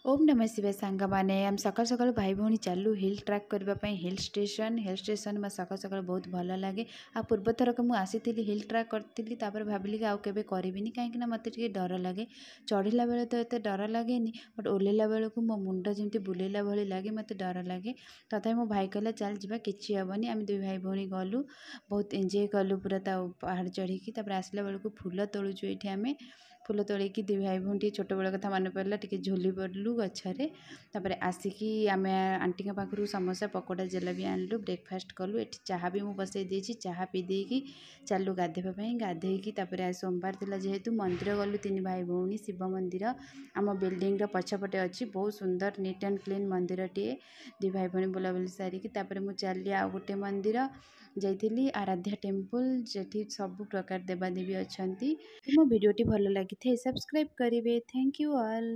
ओम नमः शिवाय सांग माने आम सकाल सकाल भाई भौणी चालू हिल ट्रैक करने हिल स्टेशन मैं सकाल सकाल बहुत भल लगे। आ पूर्व थरक मुझे आसी हिल ट्रैक करी भाविली कि आउ केबे करिबिनी कहीं मत डर लगे। चढ़ला बेले तो एत डर लगे बट ओह्लैला बेलू मो मुंड जमी बुलेला भली लगे मत डर लगे। तथा मो भाई कहला चल जा कि हेनी आम दुई भाई भौणी गलु बहुत एंजॉय कलु पूरा पहाड़ चढ़ी आसला बेलू फूल तोलुचु ये आम फूल तोलिकी दुई भाई भौणी छोट बेल कथा मन पड़ा टे झोली पड़लु गचरे। तापर आसिकी आम आंटी पाखु समोसा पकोड़ा जलेबी आनलु ब्रेकफास्ट कलु। ये चाह भी मुझे बसई देछि चाह पी देकी चालू गाधेवाई गाधेकी सोमवार थिला जेहेतु मंदिर गलु तीन भाई भौणी शिव मंदिर आम बिल्डिंग पछपटे अच्छी बहुत सुंदर नीट एंड क्लीन मंदिर टे। दुई भाई भौणी बुलाबुली सारिकी मुझे चली आ गोटे मंदिर जाइली आराध्या टेम्पल जेठी सब प्रकार देवादेवी अच्छा। मो वीडियोटी भल लगी थे सब्सक्राइब करेंगे। Thank you all.